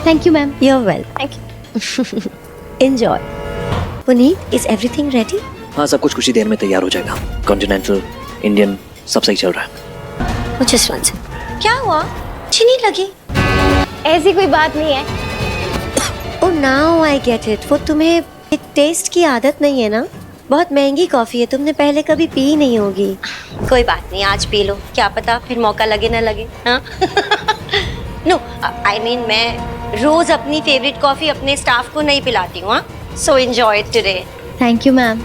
Thank you ma'am. You're well. Thank you. Enjoy. Puneet, is everything ready? हाँ, सब कुछ ही देर में तैयार हो जाएगा। कॉन्टिनेंटल, इंडियन, सब सही चल रहा है। Just one second. क्या हुआ? अच्छी नहीं लगी? ऐसी कोई बात नहीं है। Oh, now I get it. वो तुम्हें टेस्ट की आदत नहीं है ना? बहुत महंगी कॉफी है, तुमने पहले कभी पी नहीं होगी। कोई बात नहीं, आज पी लो, क्या पता फिर मौका लगे ना लगे। हाँ? No, I mean मैं रोज अपनी फेवरेट कॉफी अपने स्टाफ को नहीं पिलाती हूँ। So enjoy it today. Thank you ma'am.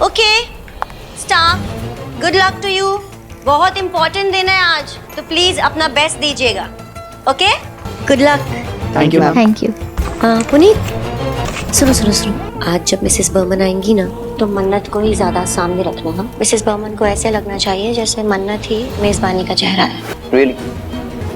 Okay, staff, good luck to you. बहुत इम्पोर्टेंट दिन है आज, तो प्लीज अपना बेस्ट दीजिएगा। Okay, good luck. Thank you ma'am. Thank you. Puneet, सुनो, आज जब मिसेस बर्मन आएंगी ना, तो मन्नत को ही ज्यादा सामने रखना। हाँ, मिसेस बर्मन को ऐसे लगना चाहिए जैसे मन्नत ही मेजबानी का चेहरा है। रियली?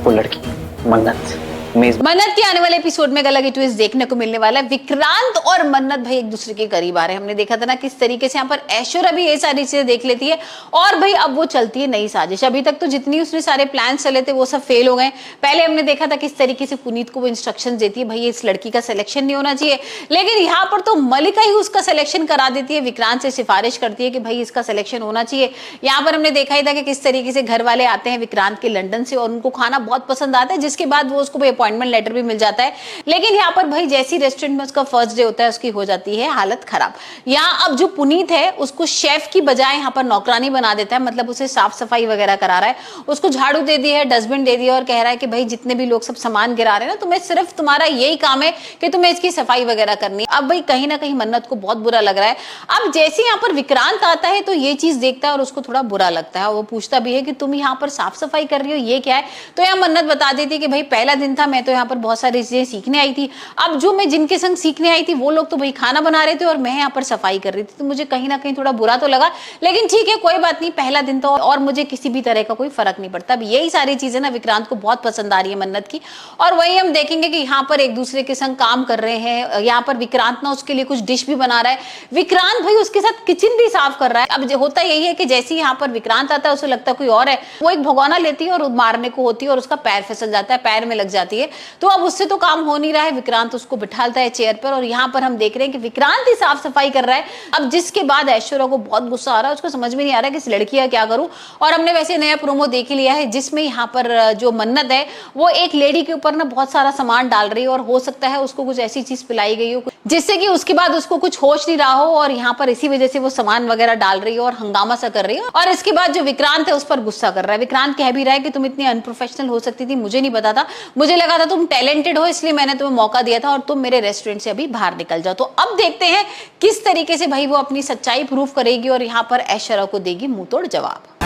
वो लड़की मन्नत मन्नत के आने वाले एपिसोड में एक अलग ही ट्विस्ट देखने को मिलने वाला है। विक्रांत और मन्नत भाई एक दूसरे के करीब आ रहे हैं। हमने देखा था ना किस तरीके से यहाँ पर ऐश्वर्या भी ये सारी चीजें देख लेती है और भाई अब वो चलती है नई साजिश। अभी तक तो जितनी उसने सारे प्लान चले थे वो सब फेल हो गए। पहले हमने देखा था किस तरीके से पुनीत को वो इंस्ट्रक्शन देती है, भाई इस लड़की का सिलेक्शन नहीं होना चाहिए, लेकिन यहाँ पर तो मलिका ही उसका सिलेक्शन करा देती है, विक्रांत से सिफारिश करती है कि भाई इसका सिलेक्शन होना चाहिए। यहाँ पर हमने देखा ही था कि किस तरीके से घर वाले आते हैं विक्रांत के लंदन से और उनको खाना बहुत पसंद आता है, जिसके बाद वो उसको अपॉइंटमेंट लेटर भी मिल जाता है। लेकिन यहाँ पर भाई जैसी रेस्टोरेंट में उसका फर्स्ट डे होता है उसकी हो जाती है हालत खराब। यहाँ अब जो पुनीत है उसको शेफ की बजाय यहाँ पर नौकरानी बना देता है, मतलब उसे साफ सफाई वगैरह करा रहा है, उसको झाड़ू दे दी है, डस्टबिन दे दिया और कह रहा है कि भाई जितने भी लोग सब सामान गिरा रहे हैं ना, तुम्हें सिर्फ तुम्हारा यही काम है कि तुम्हें इसकी सफाई वगैरह करनी है। अब भाई कहीं ना कहीं मन्नत को बहुत बुरा लग रहा है। अब जैसे यहाँ पर विक्रांत आता है तो ये चीज देखता है और उसको थोड़ा बुरा लगता है। वो पूछता भी है कि तुम यहाँ पर साफ सफाई कर रही हो, ये क्या है? तो यहाँ मन्नत बता देती है कि भाई पहला दिन था, मैं तो यहाँ पर बहुत सारी चीजें सीखने आई थी। अब जो मैं जिनके संग सीखने आई थी वो लोग तो भाई खाना बना रहे थे और मैं यहाँ पर सफाई कर रही थी, तो मुझे कहीं ना कहीं थोड़ा बुरा तो लगा, लेकिन ठीक है कोई बात नहीं, पहला दिन तो और मुझे किसी भी तरह का कोई फर्क नहीं पड़ता। अब यही सारी चीजें ना विक्रांत को बहुत पसंद आ रही है मन्नत की। और वही हम देखेंगे कि यहाँ पर एक दूसरे के संग काम कर रहे हैं। यहाँ पर विक्रांत ना उसके लिए कुछ डिश भी बना रहा है, विक्रांत भाई उसके साथ किचन भी साफ कर रहा है। अब होता यही है कि जैसे यहाँ पर विक्रांत आता है उसे लगता है कोई और है, वो एक भगोना लेती है और मारने को होती है और उसका पैर फिसल जाता है, पैर में लग जाती है। तो अब उससे तो काम हो नहीं रहा है, विक्रांत उसको बिठालता है चेयर पर और यहाँ पर हम देख रहे हैं कि विक्रांत ही साफ सफाई कर रहा है। अब जिसके बाद ऐश्वर्या को बहुत गुस्सा आ रहा है, उसको समझ में नहीं आ रहा है कि इस लड़की का क्या करूं। और हमने वैसे नया प्रोमो देख ही लिया है जिसमें यहाँ पर जो मन्नत है वो एक लेडी के ऊपर ना बहुत सारा सामान डाल रही है और हो सकता है उसको कुछ ऐसी चीज पिलाई गई हो जिससे कि उसके बाद उसको कुछ होश नहीं रहा हो और यहाँ पर इसी वजह से वो सामान वगैरह डाल रही है और हंगामा सा कर रही है। और इसके बाद जो विक्रांत है उस पर गुस्सा कर रहा है। विक्रांत कह भी रहा है कि तुम इतनी अनप्रोफेशनल हो सकती थी, मुझे नहीं पता था, मुझे लगा था तुम टैलेंटेड हो इसलिए मैंने तुम्हें मौका दिया था और तुम मेरे रेस्टोरेंट से अभी बाहर निकल जाओ। तो अब देखते हैं किस तरीके से भाई वो अपनी सच्चाई प्रूव करेगी और यहाँ पर ऐश्वर्या को देगी मुंह तोड़ जवाब।